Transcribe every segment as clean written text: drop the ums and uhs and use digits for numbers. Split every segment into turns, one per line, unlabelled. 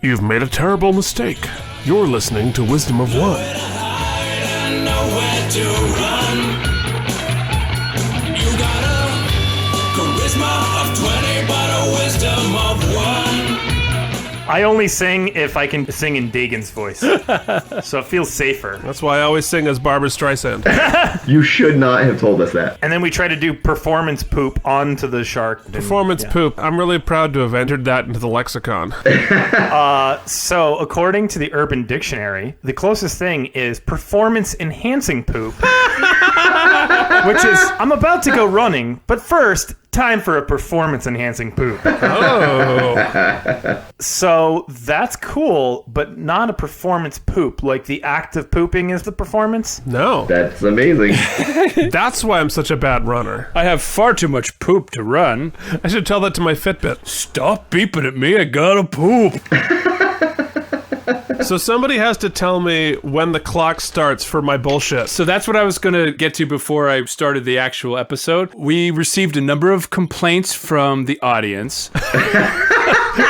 You've made a terrible mistake. You're listening to Wisdom of One.
I only sing if I can sing in Dagon's voice, so it feels safer.
That's why I always sing as Barbra Streisand.
You should not have told us that.
And then we try to do performance poop onto the shark.
Performance poop. I'm really proud to have entered that into the lexicon.
So, according to the Urban Dictionary, the closest thing is performance-enhancing poop, which is, I'm about to go running, but first, time for a performance-enhancing poop.
Oh.
So that's cool, but not a performance poop. Like the act of pooping is the performance?
No.
That's amazing.
That's why I'm such a bad runner.
I have far too much poop to run.
I should tell that to my Fitbit.
Stop beeping at me, I gotta poop.
So somebody has to tell me when the clock starts for my bullshit.
So that's what I was going to get to before I started the actual episode. We received a number of complaints from the audience.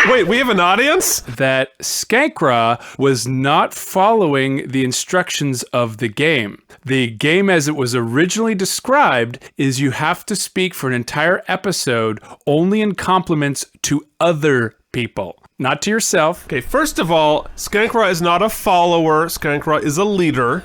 Wait, we have an audience?
That Skankra was not following the instructions of the game. The game as it was originally described is you have to speak for an entire episode only in compliments to other people. Not to yourself.
Okay, first of all, Skankra is not a follower. Skankra is a leader.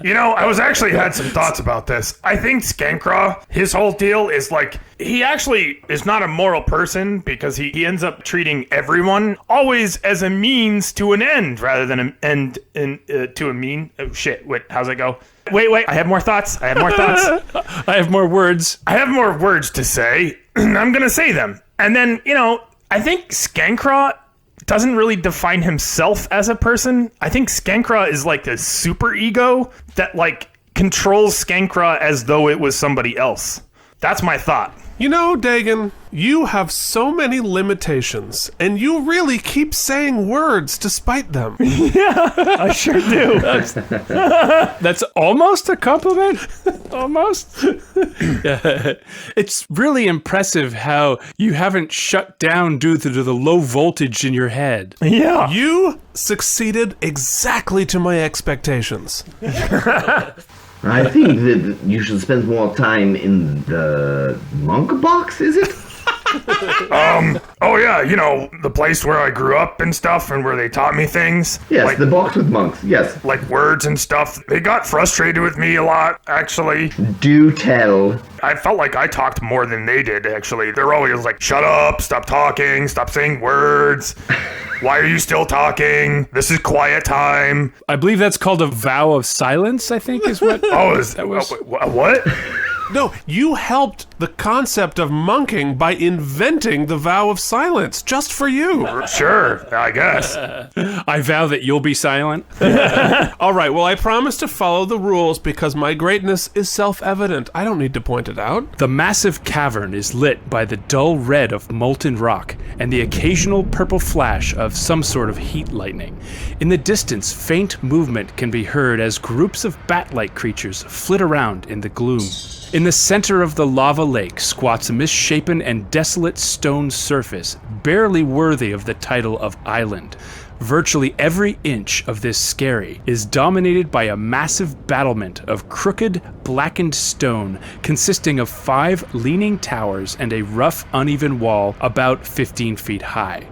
You know, I was actually had some thoughts about this. I think Skankra, his whole deal is like, he actually is not a moral person because he ends up treating everyone always as a means to an end rather than an end to a mean. Oh, shit, wait, how's it go? Wait, I have more thoughts. I have more words. I have more words to say. I'm going to say them. And then, you know, I think Skankra doesn't really define himself as a person. I think Skankra is like a super ego that like controls Skankra as though it was somebody else. That's my thought.
You know, Dagon, you have so many limitations, and you really keep saying words despite them.
Yeah, I sure do.
That's almost a compliment. Almost. Yeah. It's really impressive how you haven't shut down due to the low voltage in your head.
Yeah.
You succeeded exactly to my expectations.
I think that you should spend more time in the monk box, is it?
Oh yeah, you know, the place where I grew up and stuff and where they taught me things.
Yes,
like,
the box with monks, yes.
like words and stuff. They got frustrated with me a lot, actually.
Do tell.
I felt like I talked more than they did, actually. They're always like, shut up, stop talking, stop saying words. Why are you still talking? This is quiet time.
I believe that's called a vow of silence, I think is what.
What?
No, you helped the concept of monking by inventing the vow of silence, just for you.
Sure, I guess.
I vow that you'll be silent.
All right, well, I promise to follow the rules because my greatness is self-evident. I don't need to point it out.
The massive cavern is lit by the dull red of molten rock and the occasional purple flash of some sort of heat lightning. In the distance, faint movement can be heard as groups of bat-like creatures flit around in the gloom. In the center of the lava lake squats a misshapen and desolate stone surface, barely worthy of the title of island. Virtually every inch of this skerry is dominated by a massive battlement of crooked, blackened stone consisting of 5 leaning towers and a rough, uneven wall about 15 feet high.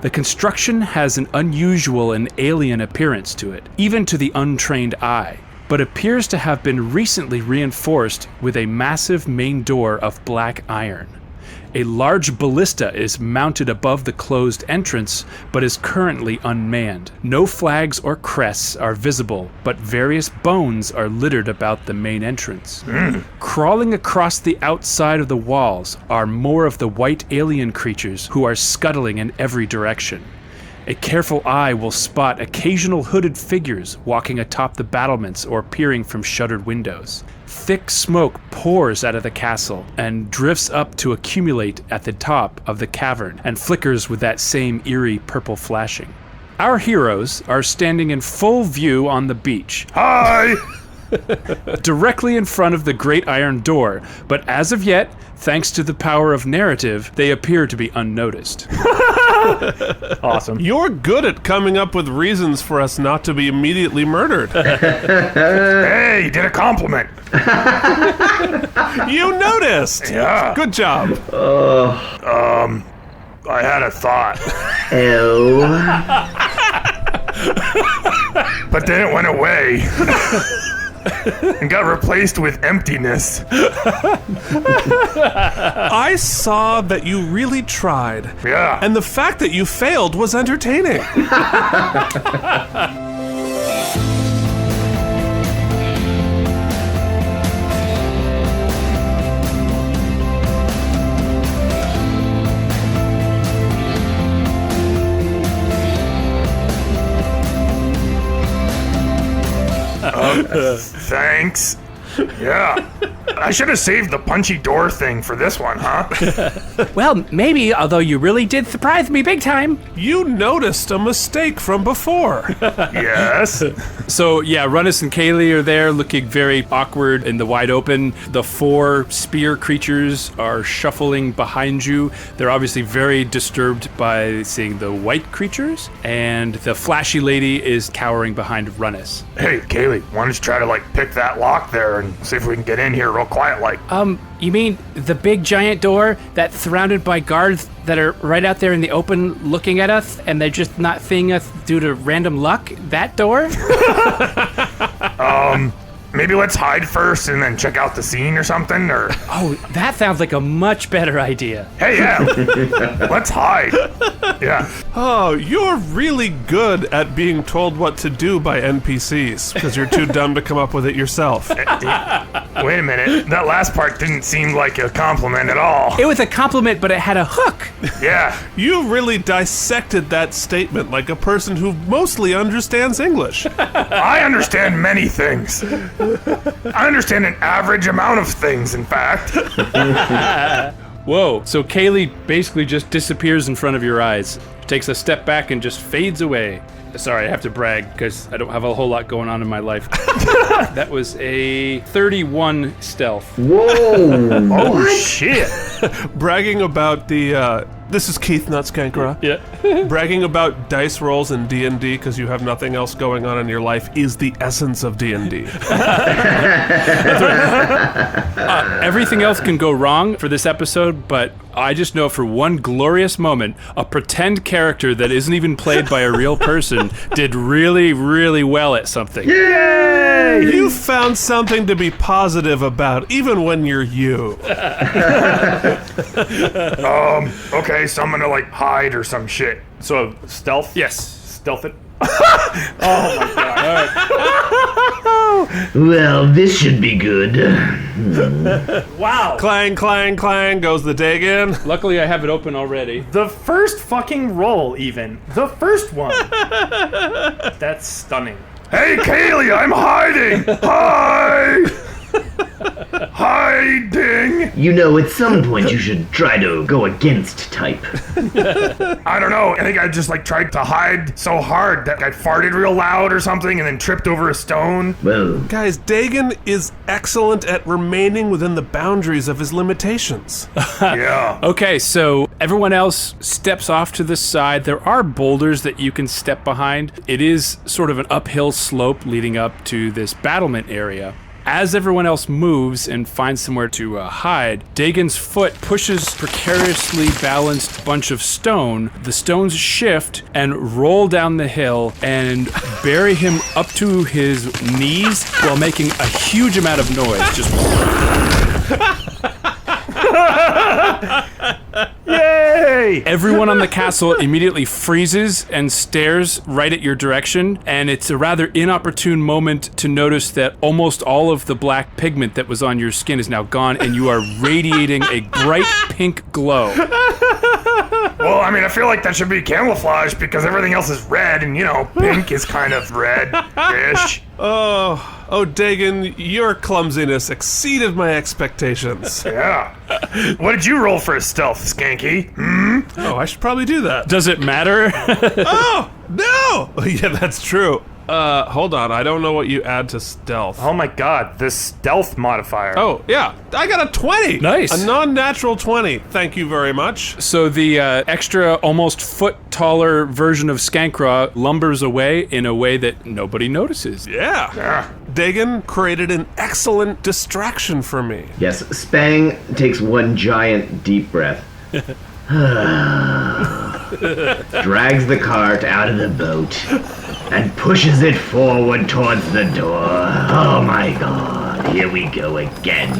The construction has an unusual and alien appearance to it, even to the untrained eye, but appears to have been recently reinforced with a massive main door of black iron. A large ballista is mounted above the closed entrance, but is currently unmanned. No flags or crests are visible, but various bones are littered about the main entrance. Crawling across the outside of the walls are more of the white alien creatures who are scuttling in every direction. A careful eye will spot occasional hooded figures walking atop the battlements or peering from shuttered windows. Thick smoke pours out of the castle and drifts up to accumulate at the top of the cavern and flickers with that same eerie purple flashing. Our heroes are standing in full view on the beach.
Hi!
directly in front of the great iron door, but as of yet, thanks to the power of narrative, they appear to be unnoticed.
Awesome.
You're good at coming up with reasons for us not to be immediately murdered.
Hey, you did a compliment.
You noticed!
Yeah.
Good job.
I had a thought,
Oh.
but then it went away. And got replaced with emptiness.
I saw that you really tried.
Yeah.
And the fact that you failed was entertaining.
Thanks. Yeah. I should have saved the punchy door thing for this one, huh?
Well, maybe, although you really did surprise me big time.
You noticed a mistake from before.
Yes.
So, yeah, Runnis and Kaylee are there looking very awkward in the wide open. The 4 spear creatures are shuffling behind you. They're obviously very disturbed by seeing the white creatures. And the flashy lady is cowering behind Runnis.
Hey, Kaylee, why don't you try to, pick that lock there and see if we can get in here real quiet,
You mean the big giant door that's surrounded by guards that are right out there in the open looking at us and they're just not seeing us due to random luck? That door?
Maybe let's hide first and then check out the scene or something, or...
Oh, that sounds like a much better idea.
Hey, yeah. Let's hide. Yeah.
Oh, you're really good at being told what to do by NPCs because you're too dumb to come up with it yourself.
Wait a minute. That last part didn't seem like a compliment at all.
It was a compliment, but it had a hook.
Yeah.
You really dissected that statement like a person who mostly understands English.
I understand many things. I understand an average amount of things, in fact.
Whoa. So Kaylee basically just disappears in front of your eyes, takes a step back and just fades away. Sorry, I have to brag because I don't have a whole lot going on in my life. That was a 31 stealth.
Whoa.
Oh, shit.
Bragging about the, this is Keith, not Skankra.
Yeah.
Bragging about dice rolls in D&D because you have nothing else going on in your life is the essence of D&D.
Everything else can go wrong for this episode, but I just know for one glorious moment, a pretend character that isn't even played by a real person did really, really well at something.
Yay! You found something to be positive about, even when you're you.
Okay, so I'm gonna, hide or some shit. So, stealth?
Yes.
Stealth it? Oh my god.
Well, this should be good.
Wow.
Clang, clang, clang goes the Dagon.
Luckily, I have it open already.
The first fucking roll, even. The first one. That's stunning. Hey, Kaylee, I'm hiding! Hi! Hiding!
You know, at some point you should try to go against type.
I don't know. I think I just tried to hide so hard that I farted real loud or something and then tripped over a stone.
Well,
Guys, Dagon is excellent at remaining within the boundaries of his limitations.
Yeah.
Okay, so everyone else steps off to the side. There are boulders that you can step behind. It is sort of an uphill slope leading up to this battlement area. As everyone else moves and finds somewhere to hide, Dagon's foot pushes precariously balanced bunch of stone. The stones shift and roll down the hill and bury him up to his knees while making a huge amount of noise. Just
Yay!
everyone on the castle immediately freezes and stares right at your direction, and it's a rather inopportune moment to notice that almost all of the black pigment that was on your skin is now gone, and you are radiating a bright pink glow.
Well, I mean, I feel like that should be camouflage because everything else is red and, pink is kind of red-ish.
Oh, Dagon, your clumsiness exceeded my expectations.
Yeah. What did you roll for a stealth, Skanky?
Oh, I should probably do that.
Does it matter?
Oh, no! Oh, yeah, that's true. Hold on. I don't know what you add to stealth.
Oh my god, this stealth modifier.
Oh, yeah. I got a 20.
Nice.
A non-natural 20. Thank you very much.
So the extra, almost foot taller version of Skankra lumbers away in a way that nobody notices.
Yeah. Dagon created an excellent distraction for me.
Yes, Spang takes one giant deep breath. Drags the cart out of the boat and pushes it forward towards the door. Oh my god, here we go again.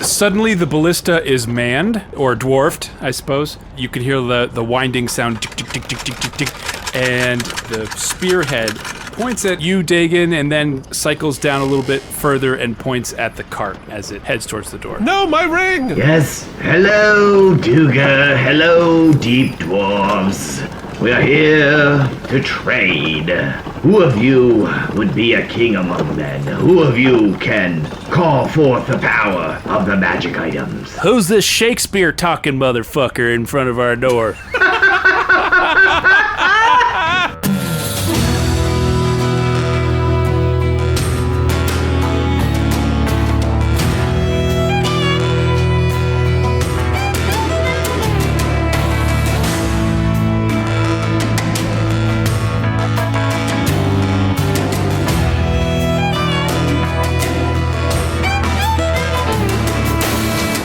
Suddenly the ballista is manned, or dwarfed, I suppose. You can hear the winding sound, tick, tick, tick, tick, tick, tick, tick, and the spearhead points at you, Dagon, and then cycles down a little bit further and points at the cart as it heads towards the door.
No, my ring!
Yes, hello, Duga. Hello, deep dwarves. We are here to trade. Who of you would be a king among men? Who of you can call forth the power of the magic items?
Who's this Shakespeare talking motherfucker in front of our door?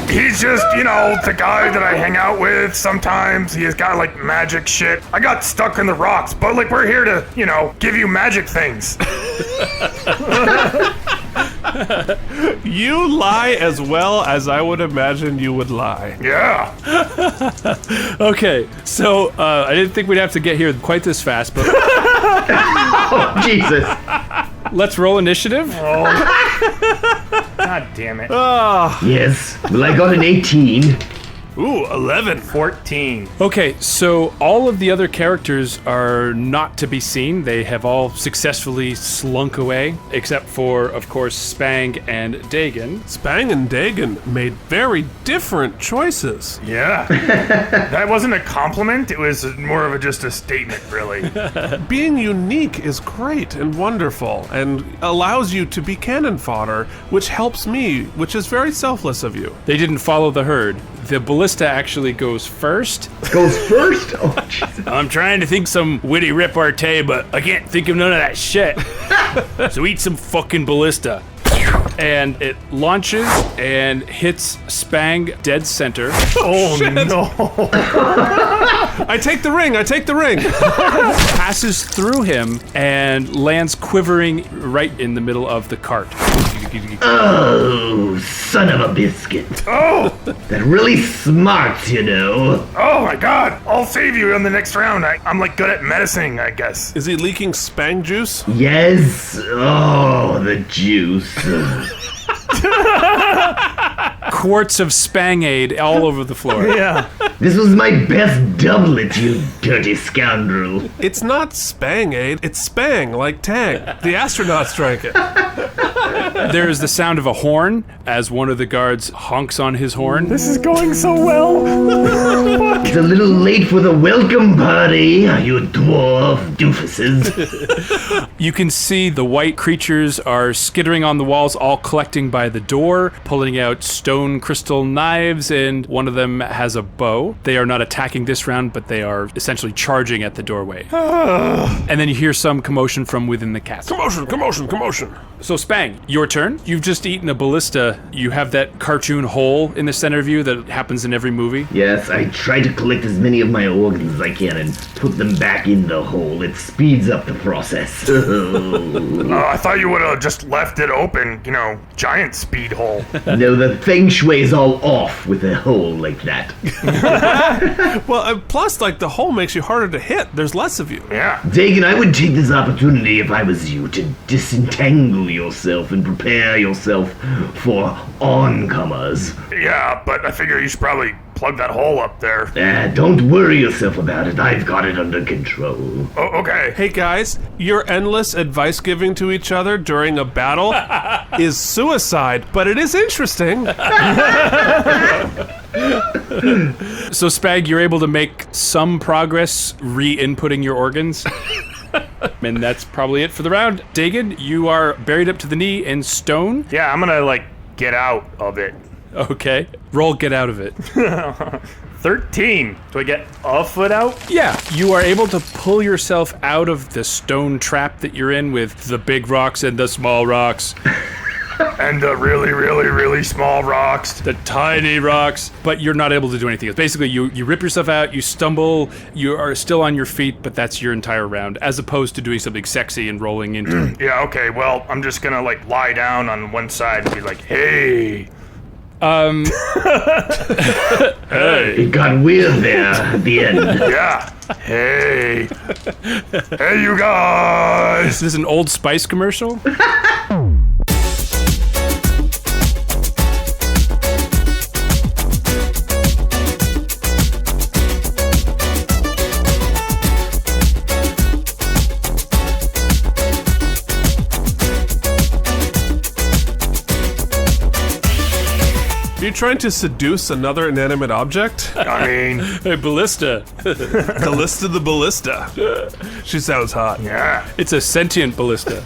He's just, the guy that I hang out with sometimes. He's got, magic shit. I got stuck in the rocks, but, we're here to, give you magic things.
You lie as well as I would imagine you would lie.
Yeah.
Okay, so I didn't think we'd have to get here quite this fast, but
Oh, Jesus.
let's roll initiative.
God damn it.
Yes, well, I got an 18.
Ooh, 11.
14.
Okay, so all of the other characters are not to be seen. They have all successfully slunk away, except for, of course, Spang and Dagon.
Spang and Dagon made very different choices.
Yeah. That wasn't a compliment. It was more of just a statement, really.
Being unique is great and wonderful and allows you to be cannon fodder, which helps me, which is very selfless of you.
They didn't follow the herd. The ballista actually goes first.
Goes first? Oh, Jesus.
I'm trying to think some witty repartee, but I can't think of none of that shit. So eat some fucking ballista. And it launches and hits Spang dead center.
Oh, no.
I take the ring,
Passes through him and lands quivering right in the middle of the cart.
Oh, son of a biscuit.
Oh.
That really smarts,
Oh, my God. I'll save you in the next round. I'm, good at medicine, I guess.
Is he leaking Spang juice?
Yes. Oh, the juice.
Quarts of Spangade all over the floor.
Yeah.
This was my best doublet, you dirty scoundrel.
It's not Spangade, it's Spang, like Tang. The astronauts drank it.
There is the sound of a horn as one of the guards honks on his horn.
This is going so well.
It's a little late for the welcome party, you dwarf doofuses.
You can see the white creatures are skittering on the walls, all collecting by the door, pulling out stone crystal knives, and one of them has a bow. They are not attacking this round, but they are essentially charging at the doorway. And then you hear some commotion from within the castle.
Commotion.
So Spang, your turn. You've just eaten a ballista. You have that cartoon hole in the center of you that happens in every movie.
Yes, I try to collect as many of my organs as I can and put them back in the hole. It speeds up the process.
I thought you would have just left it open, giant speed hole.
No, the feng shui is all off with a hole like that.
Well, plus, the hole makes you harder to hit. There's less of you.
Yeah.
Dagon, I would take this opportunity if I was you to disentangle yourself and prepare yourself for oncomers.
Yeah, but I figure you should probably plug that hole up there.
Don't worry yourself about it. I've got it under control.
Oh, okay.
Hey guys, your endless advice giving to each other during a battle is suicide, but it is interesting.
So, Spag, you're able to make some progress re-inputting your organs. And that's probably it for the round. Dagon, you are buried up to the knee in stone.
Yeah, I'm gonna, get out of it.
Okay. Roll get out of it.
13. Do I get a foot out?
Yeah, you are able to pull yourself out of the stone trap that you're in with the big rocks and the small rocks.
And the really, really, really small rocks.
The tiny rocks, but you're not able to do anything else. Basically, you rip yourself out, you stumble, you are still on your feet, but that's your entire round, as opposed to doing something sexy and rolling into it.
Yeah, okay, well, I'm just gonna, lie down on one side and be like, hey.
Hey.
It got weird there at the end.
Yeah. Hey. Hey, you guys.
Is this an Old Spice commercial?
Are you trying to seduce another inanimate object?
I mean,
Hey, Ballista.
Callista the Ballista. She sounds hot.
yeah.
It's a sentient ballista.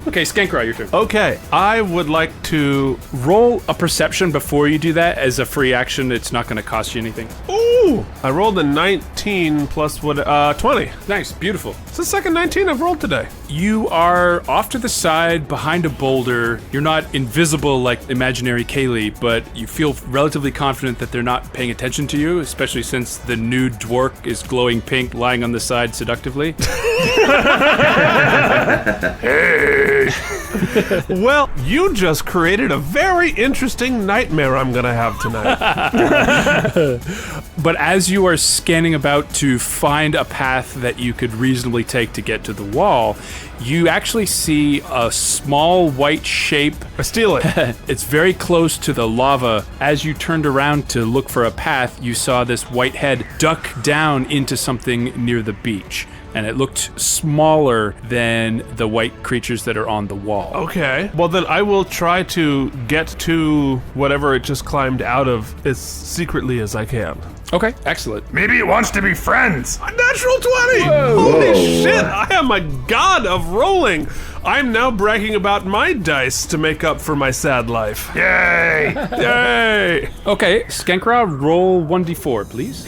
Okay, Skankra, your turn.
Okay, I would like to...
Roll a perception before you do that as a free action. It's not going to cost you anything.
Ooh! I rolled a 19 plus 20.
Nice, beautiful.
It's the second 19 I've rolled today.
You are off to the side behind a boulder. You're not invisible like imaginary Kaylee, but you feel relatively confident that they're not paying attention to you, especially since the nude dwarf is glowing pink lying on the side seductively.
Hey.
Well, you just created a very interesting nightmare I'm gonna have tonight.
But as you are scanning about to find a path that you could reasonably take to get to the wall, you actually see a small white shape.
I steal it.
It's very close to the lava. As you turned around to look for a path, you saw this white head duck down into something near the beach. And it looked smaller than the white creatures that are on the wall.
Okay. Well, then I will try to get to whatever it just climbed out of as secretly as I can.
Okay, excellent.
Maybe it wants to be friends.
A natural 20! Holy shit! I am a god of rolling! I'm now bragging about my dice to make up for my sad life.
Yay.
Yay!
Okay, Skankra, roll 1d4, please.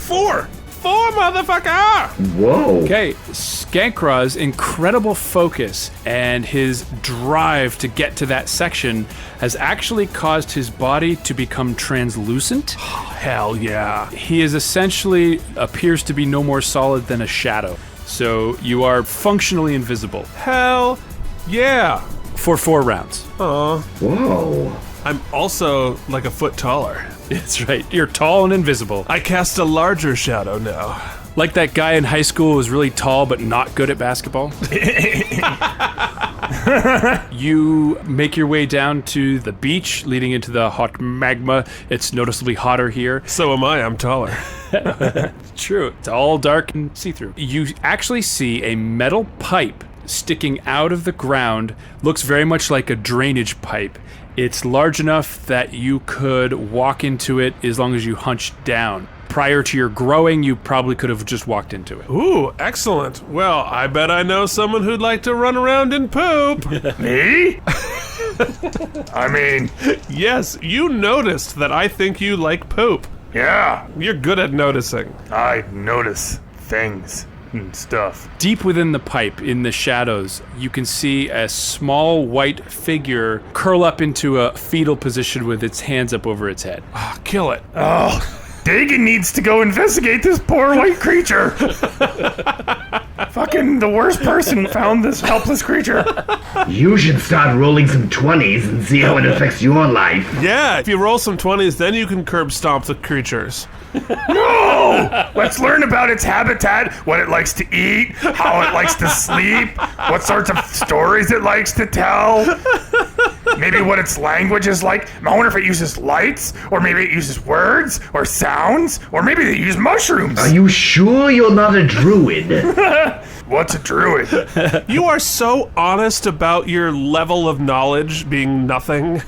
4! 4, motherfucker!
Whoa.
Okay, Skankra's incredible focus and his drive to get to that section has actually caused his body to become translucent.
Hell yeah.
He is essentially appears to be no more solid than a shadow. So you are functionally invisible
Hell yeah.
for 4 rounds.
Whoa.
I'm also like a foot taller.
That's right. You're tall and invisible.
I cast a larger shadow now.
Like that guy in high school who was really tall but not good at basketball. You make your way down to the beach leading into the hot magma. It's noticeably hotter here.
So am I, I'm taller.
True. It's all dark and see-through. You actually see a metal pipe sticking out of the ground. Looks very much like a drainage pipe. It's large enough that you could walk into it as long as you hunched down. Prior to your growing, you probably could have just walked into it.
Ooh, excellent. Well, I bet I know someone who'd like to run around and poop.
Me? I mean,
Yes, you noticed that I think you like poop.
yeah.
You're good at noticing.
I notice things and stuff.
Deep within the pipe, in the shadows, you can see a small white figure curl up into a fetal position with its hands up over its head.
Ah, kill it.
Oh, Dagon needs to go investigate this poor white creature. Fucking the worst person found this helpless creature.
You should start rolling some 20s and see how it affects your life.
Yeah, if you roll some 20s, then you can curb stomp the creatures.
No! Let's learn about its habitat, what it likes to eat, how it likes to sleep, what sorts of stories it likes to tell. maybe what its language is like. I wonder if it uses lights, or maybe it uses words, or sounds, or maybe they use mushrooms.
Are you sure you're not a druid?
What's a druid?
You are so honest about your level of knowledge being nothing.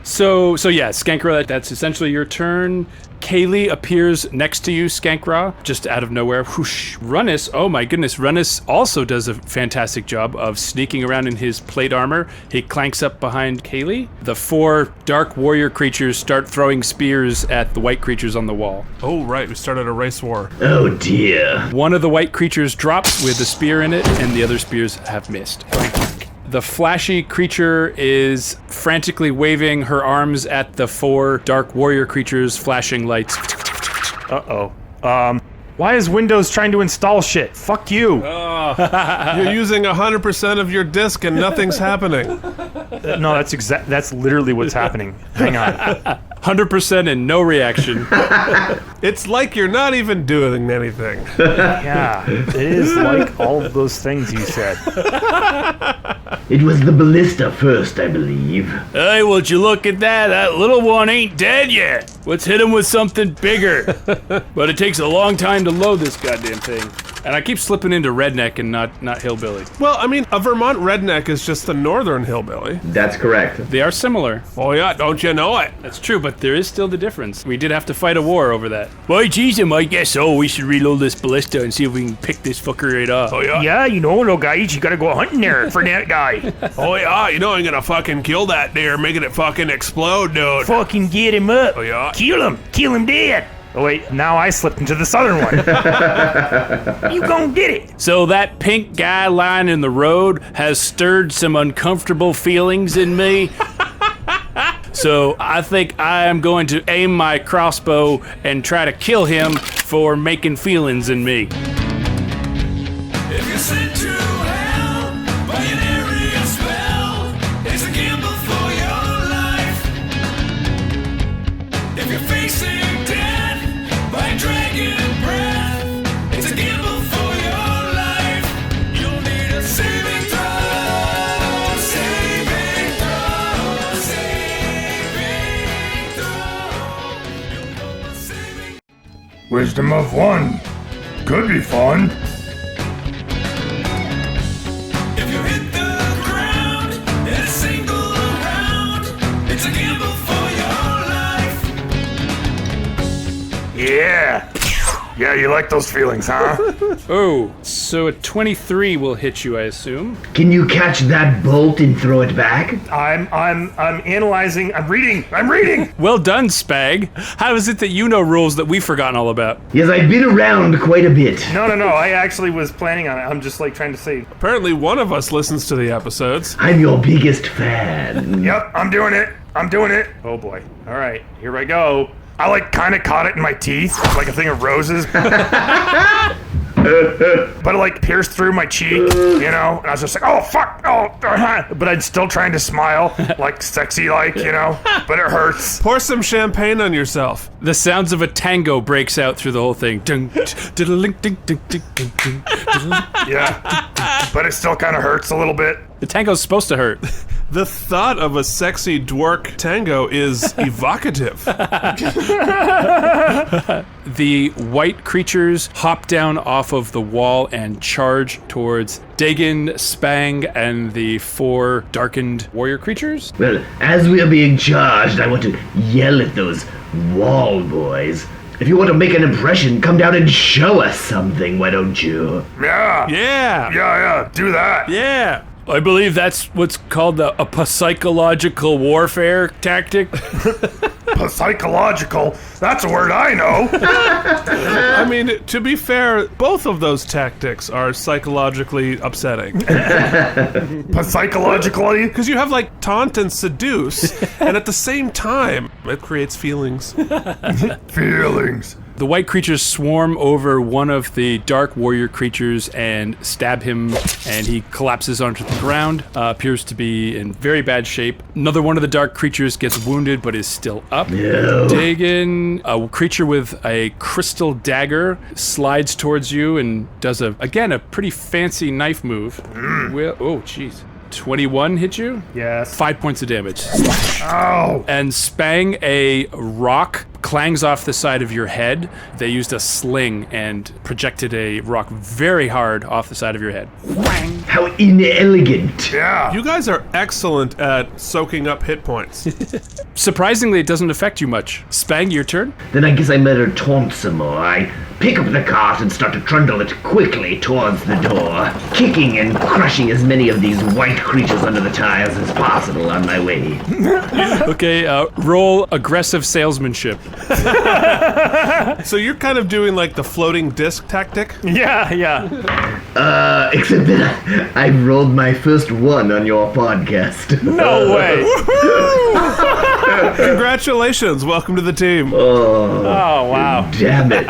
So yeah, Skankra, that's essentially your turn. Kaylee appears next to you, Skankra, just out of nowhere. Whoosh. Runnis, oh my goodness, Runnis also does a fantastic job of sneaking around in his plate armor. He clanks up behind Kaylee. The 4 dark warrior creatures start throwing spears at the white creatures on the wall.
Oh, right, we started a race war.
Oh dear.
One of the white creatures drops with a spear in it, and the other spears have missed. The flashy creature is frantically waving her arms at the 4 dark warrior creatures, flashing lights.
Uh-oh. Why is Windows trying to install shit? Fuck you.
You're using 100% of your disk and nothing's happening.
No, that's literally what's happening. Hang on.
100% and no reaction.
It's like you're not even doing anything.
Yeah, it is like all of those things you said.
It was the ballista first, I believe.
Hey, would you look at that? That little one ain't dead yet. Let's hit him with something bigger. But it takes a long time to load this goddamn thing. And I keep slipping into redneck and not hillbilly.
Well, I mean, a Vermont redneck is just the northern hillbilly.
That's correct.
They are similar.
Oh yeah, don't you know it?
That's true, but there is still the difference. We did have to fight a war over that. Boy, geez, I guess so. We should reload this ballista and see if we can pick this fucker right off.
Oh yeah?
Yeah, you know, little guys, you gotta go hunting there for that guy.
Oh yeah, you know I'm gonna fucking kill that deer, making it fucking explode, dude.
Fucking get him up.
Oh yeah?
Kill him dead. Oh wait, now I slipped into the southern one. You gon' get it.
So that pink guy lying in the road has stirred some uncomfortable feelings in me. So I think I am going to aim my crossbow and try to kill him for making feelings in me.
If you're sent to hell by an area spell, it's a gamble for your life. If you're facing death by dragon breath, it's a gamble for your life. You'll need a saving throw, saving throw, saving throw. You'll know a saving.
Wisdom of 1. Could be fun.
If you hit the ground in a single round, it's a gamble for your life.
Yeah. Yeah, you like those feelings, huh?
Oh, so a 23 will hit you, I assume.
Can you catch that bolt and throw it back?
I'm analyzing. I'm reading.
Well done, Spag. How is it that you know rules that we've forgotten all about?
Yes, I've been around quite a bit.
No. I actually was planning on it. I'm just like trying to say.
Apparently one of us listens to the episodes.
I'm your biggest fan.
Yep, I'm doing it. Oh boy. All right, here I go. I like kind of caught it in my teeth, like a thing of roses. But it like pierced through my cheek, you know? And I was just like, oh, fuck, oh. But I'm still trying to smile, like sexy like, you know? But it hurts.
Pour some champagne on yourself.
The sounds of a tango breaks out through the whole thing. Ding, diddle-ling, ding, ding, ding, ding, ding, diddle-ling.
Yeah. But it still kind of hurts a little bit.
The tango's supposed to hurt.
The thought of a sexy dwarf tango is evocative.
The white creatures hop down off of the wall and charge towards Dagon, Spang, and the 4 darkened warrior creatures.
Well, as we are being charged, I want to yell at those wall boys. If you want to make an impression, come down and show us something, why don't you?
Yeah.
Yeah.
Do that.
Yeah.
I believe that's what's called a psychological warfare tactic.
Psychological. That's a word I know.
I mean, to be fair, both of those tactics are psychologically upsetting.
Psychologically?
Because you have like taunt and seduce, and at the same time, it creates feelings.
Feelings.
The white creatures swarm over one of the dark warrior creatures and stab him, and he collapses onto the ground, appears to be in very bad shape. Another one of the dark creatures gets wounded but is still up.
No.
Dagon, a creature with a crystal dagger, slides towards you and does, again, a pretty fancy knife move. Oh, jeez. 21 hit you?
Yes.
5 points of damage.
Oh.
And Spang, a rock clangs off the side of your head. They used a sling and projected a rock very hard off the side of your head.
How inelegant.
Yeah.
You guys are excellent at soaking up hit points.
Surprisingly, it doesn't affect you much. Spang, your turn?
Then I guess I better taunt some more. I pick up the cart and start to trundle it quickly towards the door, kicking and crushing as many of these white creatures under the tires as possible on my way.
Okay, roll aggressive salesmanship.
So you're kind of doing like the floating disc tactic?
Yeah, yeah.
Except that I've rolled my first one on your podcast.
No way.
Congratulations, welcome to the team.
Oh, wow.
Damn it.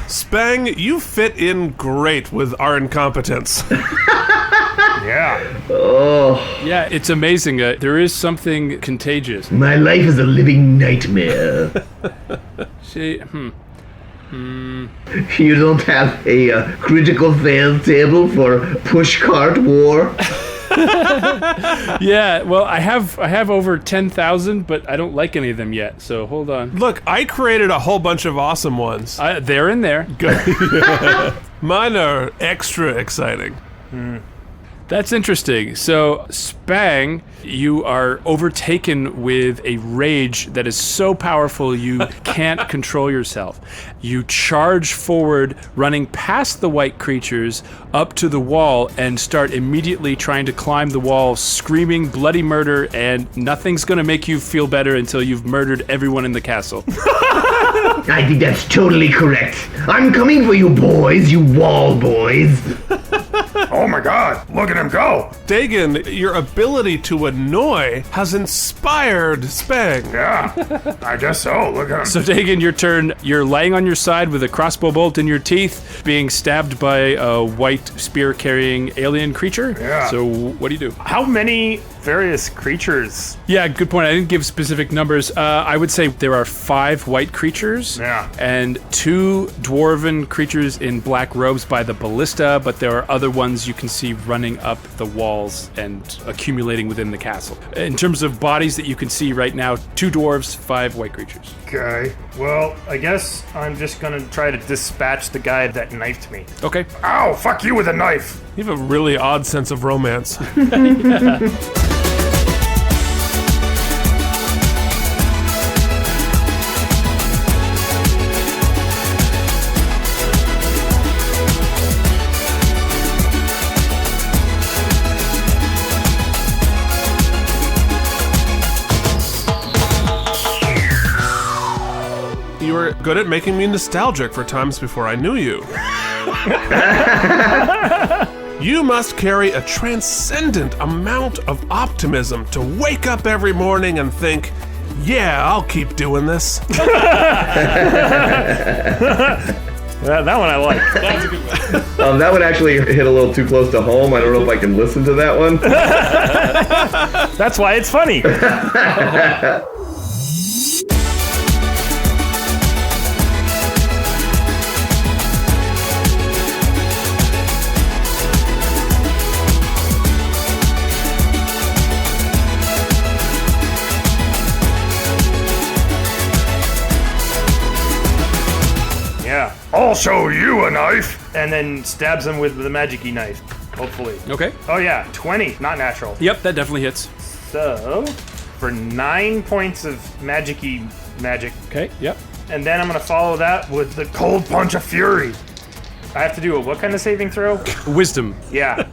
Spang, you fit in great with our incompetence.
Yeah.
Oh,
Yeah, it's amazing. There is something contagious.
my life is a living nightmare.
See,
You don't have a critical fail table for pushcart war?
yeah, well, I have over 10,000, but I don't like any of them yet, so hold on.
Look, I created a whole bunch of awesome ones.
They're in there.
Mine are extra exciting.
That's interesting. So, Spang, you are overtaken with a rage that is so powerful you can't control yourself. You charge forward, running past the white creatures up to the wall, and start immediately trying to climb the wall, screaming bloody murder, and nothing's gonna make you feel better until you've murdered everyone in the castle.
I think that's totally correct. I'm coming for you boys, you wall boys.
Oh my god. Look at him go.
Dagon, your ability to annoy has inspired Spang.
Yeah. I guess so. Look at him.
So, Dagon, your turn. You're laying on your side with a crossbow bolt in your teeth, being stabbed by a white spear-carrying alien creature.
Yeah.
So, what do you do?
How many various creatures?
Yeah, good point. I didn't give specific numbers. I would say there are 5 white creatures.
Yeah.
And 2 dwarven creatures in black robes by the ballista, but there are other ones you can see running up the walls and accumulating within the castle. In terms of bodies that you can see right now, 2 dwarves, 5 white creatures.
Okay. Well, I guess I'm just gonna try to dispatch the guy that knifed me.
Okay.
Ow! Fuck you with a knife!
You have a really odd sense of romance. You were good at making me nostalgic for times before I knew you. You must carry a transcendent amount of optimism to wake up every morning and think, yeah, I'll keep doing this.
That one I like.
That's a good one.
That one actually hit a little too close to home. I don't know if I can listen to that one.
That's why it's funny. Yeah. I'll show you a knife. And then stabs him with the magic-y knife. Hopefully.
Okay.
Oh yeah, 20. Not natural.
Yep, that definitely hits.
So, for 9 points of magic-y magic.
Okay, yep.
And then I'm gonna follow that with the cold punch of fury. I have to do a what kind of saving throw?
Wisdom.
Yeah.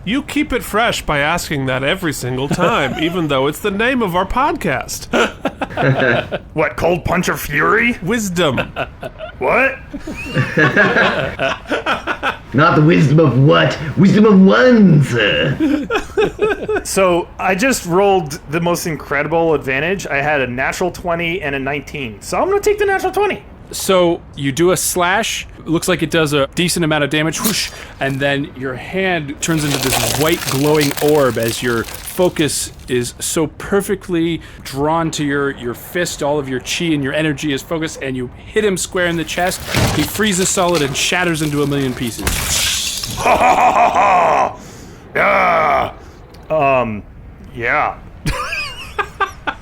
You keep it fresh by asking that every single time, even though it's the name of our podcast.
What, cold punch of fury?
Wisdom.
What?
Not the wisdom of what? Wisdom of one, sir.
So I just rolled the most incredible advantage. I had a natural 20 and a 19. So I'm gonna take the natural 20.
So you do a slash, it looks like it does a decent amount of damage, whoosh, and then your hand turns into this white glowing orb as your focus is so perfectly drawn to your fist. All of your chi and your energy is focused, and you hit him square in the chest. He freezes solid and shatters into a million pieces.
Yeah. Yeah.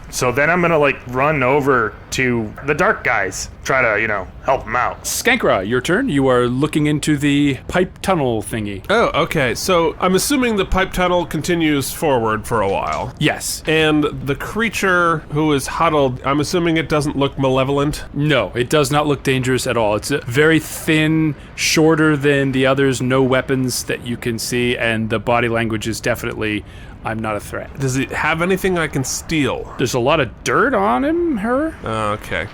So then I'm gonna run over to the dark guys, try to, help them out.
Skankra, your turn. You are looking into the pipe tunnel thingy.
Oh, okay. So I'm assuming the pipe tunnel continues forward for a while.
Yes.
And the creature who is huddled, I'm assuming it doesn't look malevolent?
No, it does not look dangerous at all. It's very thin, shorter than the others, no weapons that you can see, and the body language is definitely, I'm not a threat.
Does it have anything I can steal?
There's a lot of dirt on him, her?
Okay.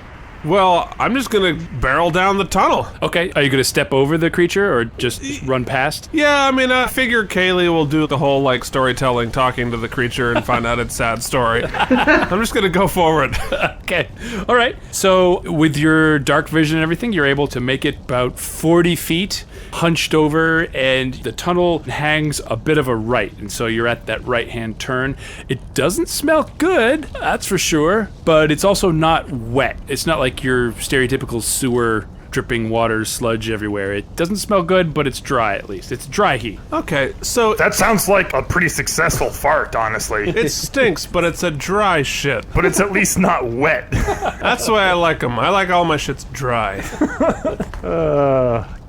Well, I'm just gonna barrel down the tunnel.
Okay, are you gonna step over the creature or just run past?
Yeah, I mean, I figure Kaylee will do the whole, storytelling, talking to the creature and find out its sad story. I'm just gonna go forward.
Okay, all right. So with your dark vision and everything, you're able to make it about 40 feet, hunched over, and the tunnel hangs a bit of a right, and so you're at that right-hand turn. It doesn't smell good, that's for sure, but it's also not wet. It's not like your stereotypical sewer dripping water sludge everywhere. It doesn't smell good, but it's dry at least. It's dry heat.
Okay, so
That sounds like a pretty successful fart, honestly.
it stinks, but it's a dry shit.
But it's at least not wet.
That's the way I like them. I like all my shits dry.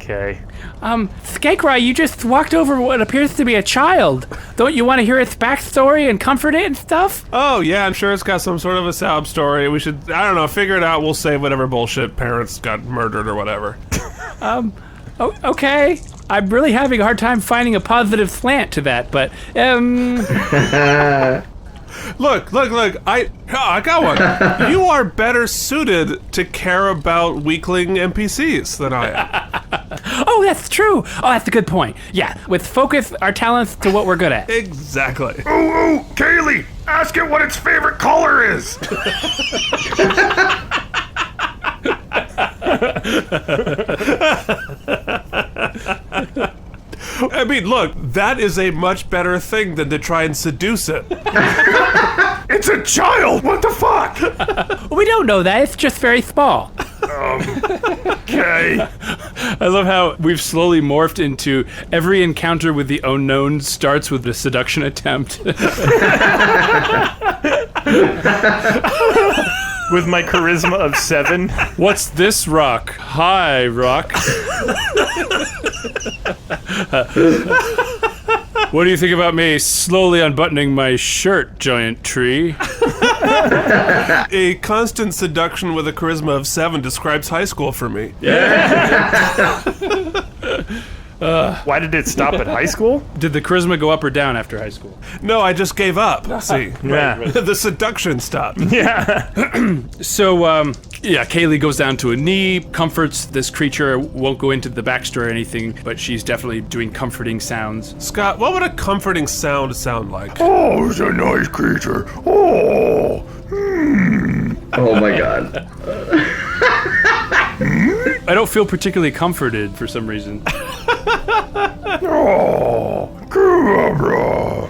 Okay.
Skankra, you just walked over what appears to be a child. Don't you want to hear its backstory and comfort it and stuff?
Oh, yeah, I'm sure it's got some sort of a sob story. We should, I don't know, figure it out. We'll save whatever bullshit parents got murdered or whatever.
Okay. I'm really having a hard time finding a positive slant to that, but,
Look, I got one. You are better suited to care about weakling NPCs than I am.
Oh, that's true. Oh, that's a good point. Yeah, let's focus our talents to what we're good at.
Exactly.
Ooh, Kaylee, ask it what its favorite color is.
I mean, look, that is a much better thing than to try and seduce it.
It's a child. What the fuck?
We don't know that. It's just very small.
Okay.
I love how we've slowly morphed into every encounter with the unknown starts with a seduction attempt.
With my charisma of 7.
What's this rock? Hi, rock. What do you think about me slowly unbuttoning my shirt, giant tree?
A constant seduction with a charisma of 7 describes high school for me.
Why did it stop at high school?
Did the charisma go up or down after high school?
No, I just gave up. See,
Yeah.
the seduction stopped.
Yeah.
So, Kaylee goes down to a knee, comforts this creature, won't go into the backstory or anything, but she's definitely doing comforting sounds.
Scott, what would a comforting sound like?
Oh, it's a nice creature. Oh.
Oh my god.
I don't feel particularly comforted for some reason.
Oh. Cobra.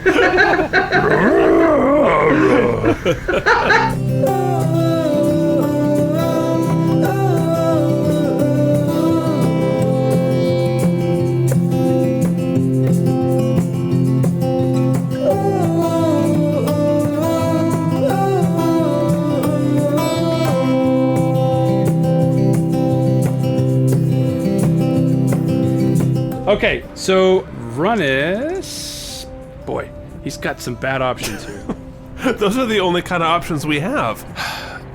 Okay, so Runnis... Boy, he's got some bad options here.
Those are the only kind of options we have.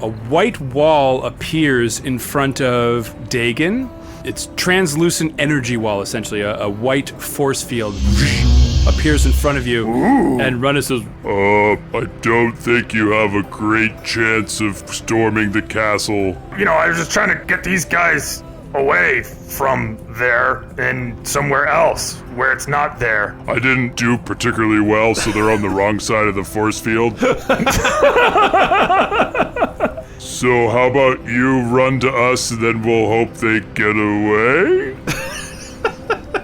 A white wall appears in front of Dagon. It's translucent energy wall, essentially. A white force field appears in front of you.
Ooh.
And Runnis says,
I don't think you have a great chance of storming the castle.
I was just trying to get these guys away from there and somewhere else where it's not there.
I didn't do particularly well, so they're on the wrong side of the force field. So how about you run to us and then we'll hope they get away?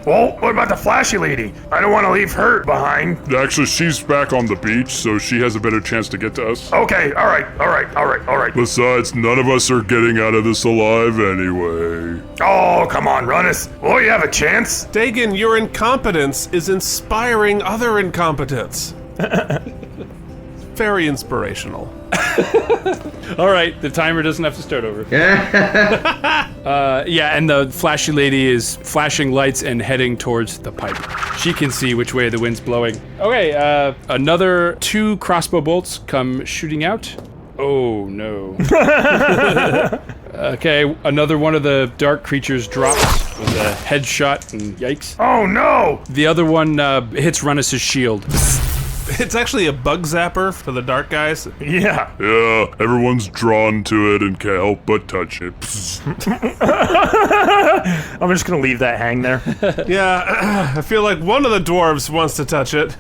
Well, what about the flashy lady? I don't want to leave her behind.
Actually, she's back on the beach, so she has a better chance to get to us.
Okay, all right.
Besides, none of us are getting out of this alive anyway.
Oh, come on, Runus. Well, you have a chance.
Dagon, your incompetence is inspiring other incompetence. Very inspirational.
All right, the timer doesn't have to start over. Yeah, and the flashy lady is flashing lights and heading towards the pipe. She can see which way the wind's blowing. Okay, another 2 crossbow bolts come shooting out. Oh, no. Okay, another one of the dark creatures drops with a headshot, and yikes.
Oh, no.
The other one hits Runus' shield.
It's actually a bug zapper for the dark guys.
Yeah.
Yeah, everyone's drawn to it and can't help but touch it.
I'm just gonna leave that hang there.
Yeah, I feel like one of the dwarves wants to touch it.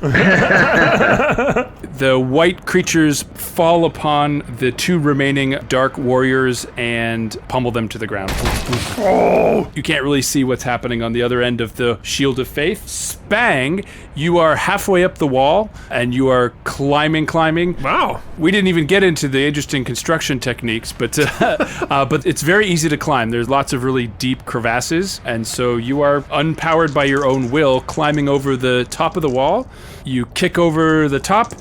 The white creatures fall upon the 2 remaining dark warriors and pummel them to the ground.
Oh.
You can't really see what's happening on the other end of the Shield of Faith. Spang! You are halfway up the wall, and you are climbing.
Wow.
We didn't even get into the interesting construction techniques, but it's very easy to climb. There's lots of really deep crevasses, and so you are unpowered by your own will, climbing over the top of the wall. You kick over the top,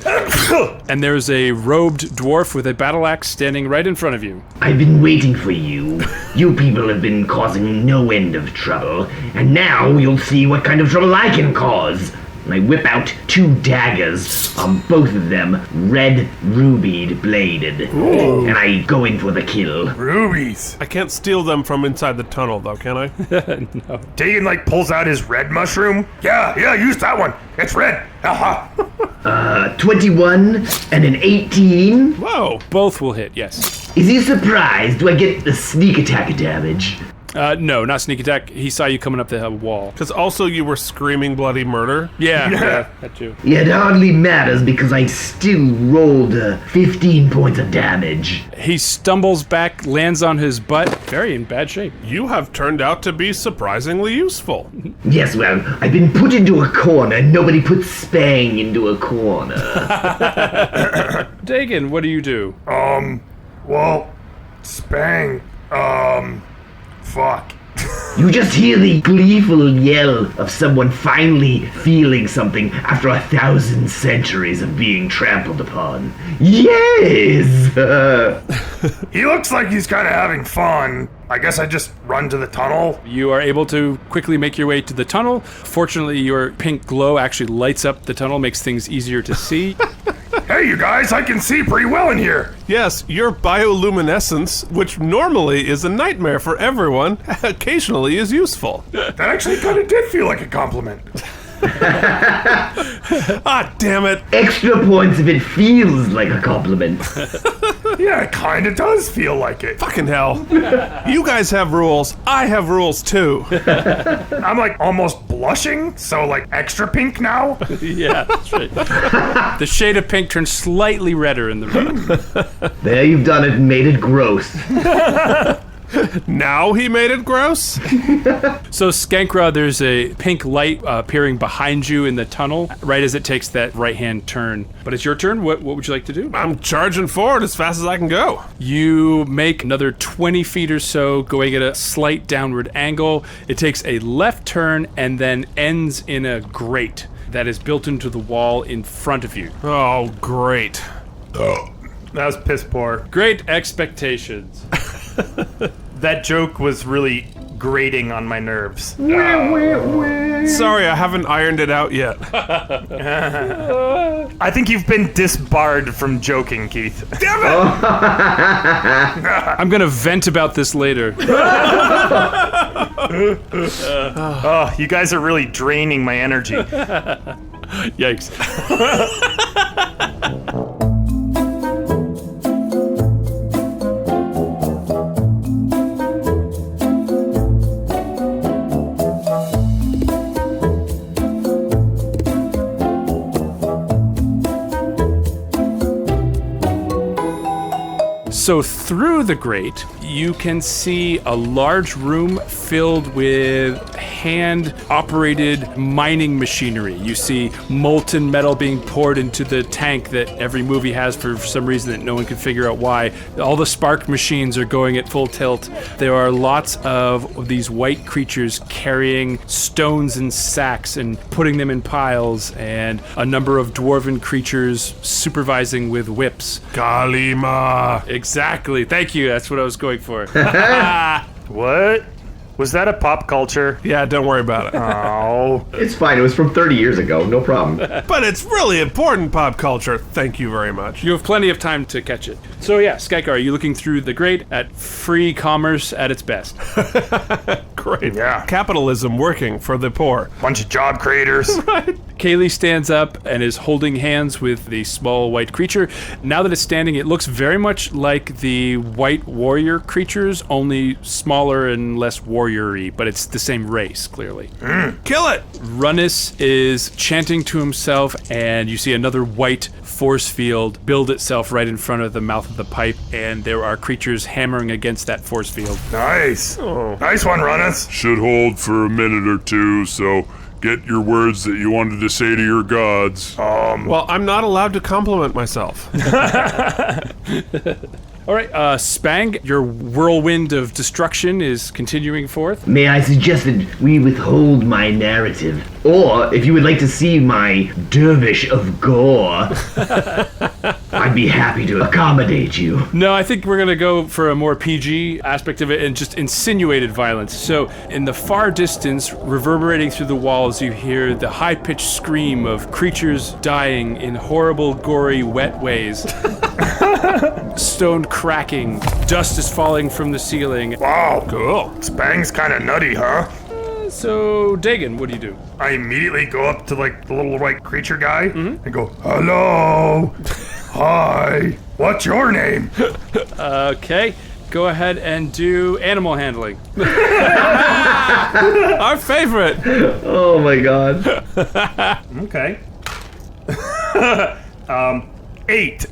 and there's a robed dwarf with a battle axe standing right in front of you.
I've been waiting for you. You people have been causing no end of trouble, and now you'll see what kind of trouble I can cause. And I whip out 2 daggers, on both of them red rubied bladed.
Ooh.
And I go in for the kill.
Rubies.
I can't steal them from inside the tunnel, though, can I?
No.
Dagon, like, pulls out his red mushroom. Yeah, use that one. It's red. Aha.
21 and an 18.
Whoa.
Both will hit, yes.
Is he surprised? Do I get the sneak attack damage?
No, not sneak attack. He saw you coming up the wall.
Because also you were screaming bloody murder.
Yeah, that too.
It hardly matters because I still rolled 15 points of damage.
He stumbles back, lands on his butt, very in bad shape.
You have turned out to be surprisingly useful.
Yes, well, I've been put into a corner. Nobody puts Spang into a corner.
Dagon, what do you do?
Well, Spang, fuck.
You just hear the gleeful yell of someone finally feeling something after 1,000 centuries of being trampled upon. Yes!
He looks like he's kind of having fun. I guess I just run to the tunnel.
You are able to quickly make your way to the tunnel. Fortunately, your pink glow actually lights up the tunnel, makes things easier to see.
Hey, you guys, I can see pretty well in here.
Yes, your bioluminescence, which normally is a nightmare for everyone, occasionally is useful.
That actually kind of did feel like a compliment.
Ah, damn it.
Extra points if it feels like a compliment.
Yeah, it kind of does feel like it.
Fucking hell. You guys have rules. I have rules too.
I'm like almost blushing, so like extra pink now.
Yeah, that's right. The shade of pink turns slightly redder in the room.
There, you've done it and made it gross.
Now he made it gross?
So, Skankra, there's a pink light appearing behind you in the tunnel, right as it takes that right-hand turn. But it's your turn. What would you like to do?
I'm charging forward as fast as I can go.
You make another 20 feet or so, going at a slight downward angle. It takes a left turn and then ends in a grate that is built into the wall in front of you.
Oh, great.
That was piss poor.
Great expectations.
That joke was really grating on my nerves.
Sorry, I haven't ironed it out yet.
I think you've been disbarred from joking, Keith.
Damn it!
I'm gonna vent about this later.
Oh, you guys are really draining my energy.
Yikes. So through the grate, you can see a large room filled with hand-operated mining machinery. You see molten metal being poured into the tank that every movie has for some reason that no one can figure out why. All the spark machines are going at full tilt. There are lots of these white creatures carrying stones in sacks and putting them in piles, and a number of dwarven creatures supervising with whips.
Kalima.
Exactly. Thank you. That's what I was going for.
What? Was that a pop culture?
Yeah, don't worry about it.
Oh.
It's fine. It was from 30 years ago. No problem.
But it's really important pop culture. Thank you very much.
You have plenty of time to catch it. So yeah, Skankra, are you looking through the grate at free commerce at its best?
Great.
Yeah.
Capitalism working for the poor.
Bunch of job creators.
Kaylee stands up and is holding hands with the small white creature. Now that it's standing, it looks very much like the white warrior creatures, only smaller and less warrior-y, but it's the same race, clearly.
Kill it!
Runnis is chanting to himself, and you see another white force field build itself right in front of the mouth of the pipe, and there are creatures hammering against that force field.
Nice. Nice one, Runnis.
Should hold for a minute or two, so get your words that you wanted to say to your gods.
Well, I'm not allowed to compliment myself.
All right, Spang, your whirlwind of destruction is continuing forth.
May I suggest that we withhold my narrative? Or, if you would like to see my dervish of gore, I'd be happy to accommodate you.
No, I think we're going to go for a more PG aspect of it and just insinuated violence. So, in the far distance, reverberating through the walls, you hear the high-pitched scream of creatures dying in horrible, gory, wet ways. Stone cracking, dust is falling from the ceiling.
Wow, cool. Spang's kind of nutty, huh?
So, Dagon, what do you do?
I immediately go up to like the little white creature guy and go, "Hello, hi, what's your name?"
Okay, go ahead and do animal handling.
Our favorite.
Oh my god.
Okay. 8.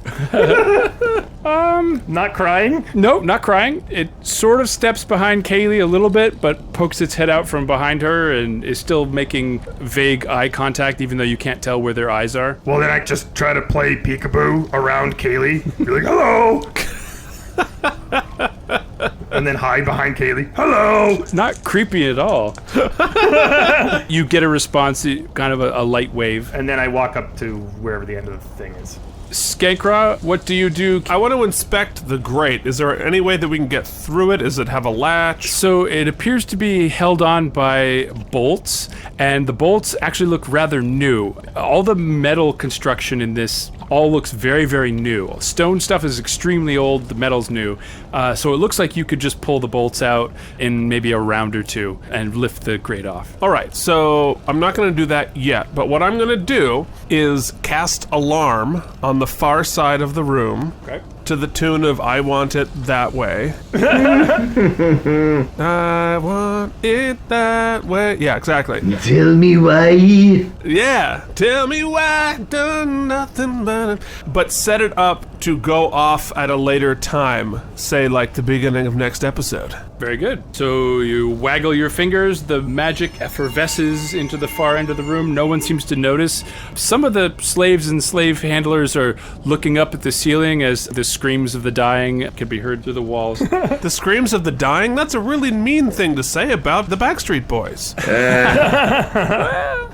Not crying.
Nope, not crying. It sort of steps behind Kaylee a little bit, but pokes its head out from behind her and is still making vague eye contact, even though you can't tell where their eyes are.
Well, then I just try to play peekaboo around Kaylee. Be like, "Hello," and then hide behind Kaylee. "Hello."
It's not creepy at all. You get a response, kind of a light wave.
And then I walk up to wherever the end of the thing is.
Skankra, what do you do?
I want to inspect the grate. Is there any way that we can get through it? Does it have a latch?
So it appears to be held on by bolts, and the bolts actually look rather new. All the metal construction in this all looks very, very new. Stone stuff is extremely old, the metal's new. So it looks like you could just pull the bolts out in maybe a round or two and lift the grate off.
All right, so I'm not going to do that yet, but what I'm going to do is cast alarm on the far side of the room.
Okay.
To the tune of "I Want It That Way." I want it that way. Yeah, exactly.
Tell me why.
Yeah, tell me why I done nothing but set it up to go off at a later time, say like the beginning of next episode.
Very good. So you waggle your fingers, the magic effervesces into the far end of the room. No one seems to notice. Some of the slaves and slave handlers are looking up at the ceiling as the screams of the dying can be heard through the walls.
The screams of the dying? That's a really mean thing to say about the Backstreet Boys.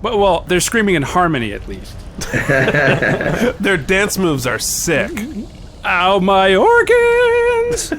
But, well, they're screaming in harmony at least.
Their dance moves are sick.
Ow, my organs!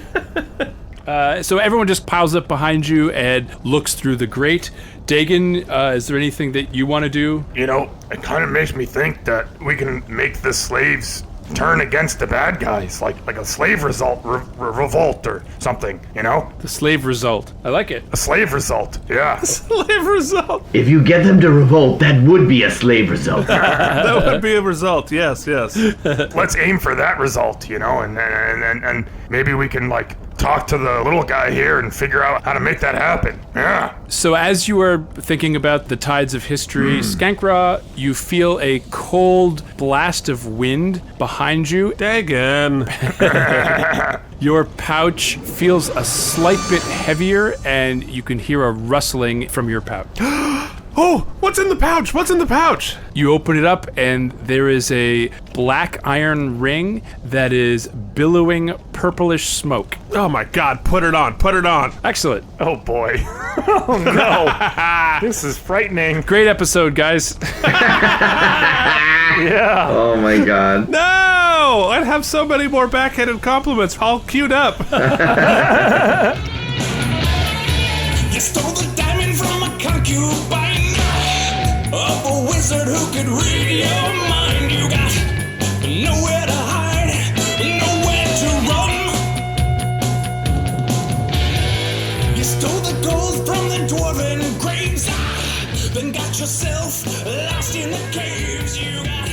So everyone just piles up behind you and looks through the grate. Dagon, is there anything that you want to do?
You know, it kind of makes me think that we can make the slaves turn against the bad guys, like a slave revolt or something, you know?
The slave result. I like it.
A slave result, yeah.
Slave result.
If you get them to revolt, that would be a slave result.
That would be a result, yes.
Let's aim for that result, you know, and maybe we can, like, talk to the little guy here and figure out how to make that happen. Yeah.
So as you are thinking about the tides of history, Skankra, you feel a cold blast of wind behind you.
Dagon.
Your pouch feels a slight bit heavier, and you can hear a rustling from your pouch.
Oh, what's in the pouch? What's in the pouch?
You open it up, and there is a black iron ring that is billowing purplish smoke.
Oh my God, put it on, put it on.
Excellent.
Oh boy. Oh no. This is frightening.
Great episode, guys.
Yeah.
Oh my God.
No! I'd have so many more backhanded compliments all queued up.
You stole the diamond from a concubine of a wizard who could read your mind. You got nowhere to hide, nowhere to run. You stole the gold from the dwarven graves, then got yourself lost in the caves. You got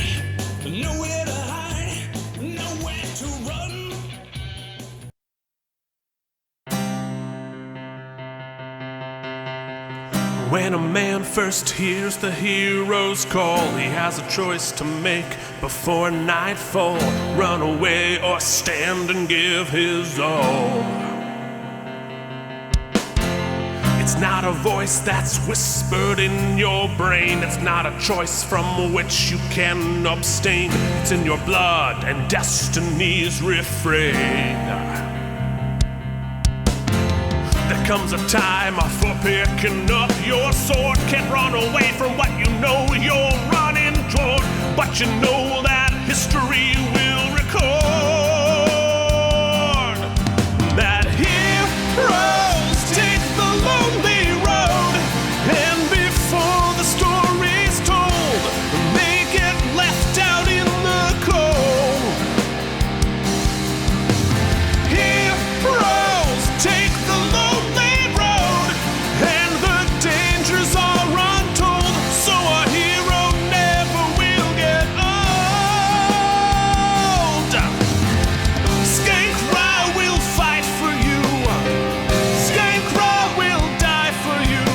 nowhere to hide, nowhere to run.
When a man first hears the hero's call, he has a choice to make before nightfall. Run away or stand and give his all. It's not a voice that's whispered in your brain. It's not a choice from which you can abstain. It's in your blood and destiny's refrain. There comes a time for picking up your sword. Can't run away from what you know you're running toward, but you know that history will record that heroes take the lonely road, and before the story's told, they get left out in the cold. Heroes take the lonely road, and the dangers are untold, so a hero never will get old. Skankra will fight for you. Skankra will die for you.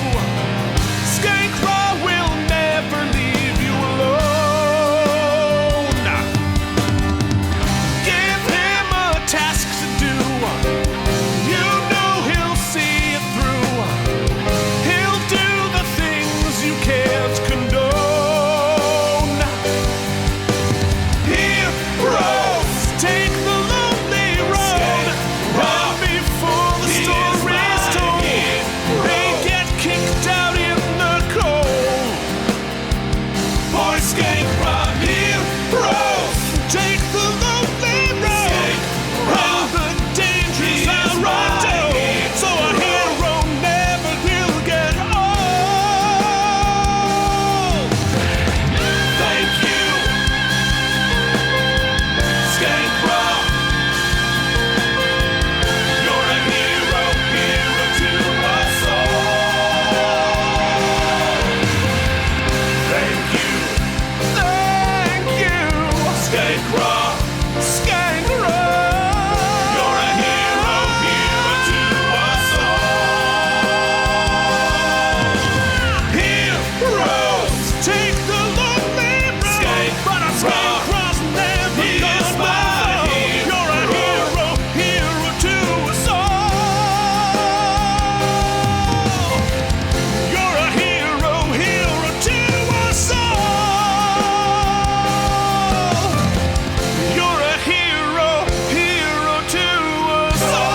Skankra will never leave you alone. Give him a task to do. You know he'll see it through. He'll do the things you can't condone. Heroes take the lonely road, and before the story's told, they get kicked out in the cold. Boy, Skankra, heroes take the lonely road, and the dangers are untold, so a hero never will get old. Thank you, Skankra. You're a hero, hero to us all. Thank you, Skankra. Skankra. You're a hero, hero to us all. Heroes take the lonely road, but a Skankra's never gonna fall. You're a hero, hero to us all. You're a hero, hero to us all. You're a hero, hero to us all.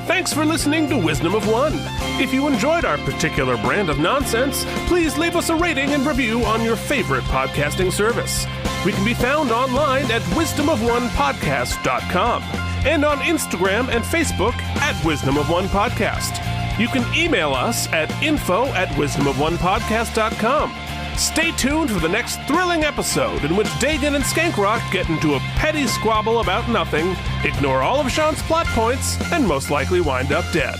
Thanks for listening to Wisdom of One. If you enjoyed our particular brand of nonsense, please leave us a rating and review on your favorite podcasting service. We can be found online at wisdomofonepodcast.com and on Instagram and Facebook at Wisdom of One Podcast. You can email us at info@wisdomofonepodcast.com. Stay tuned for the next thrilling episode in which Dagon and Skankra get into a petty squabble about nothing, ignore all of Sean's plot points, and most likely wind up dead.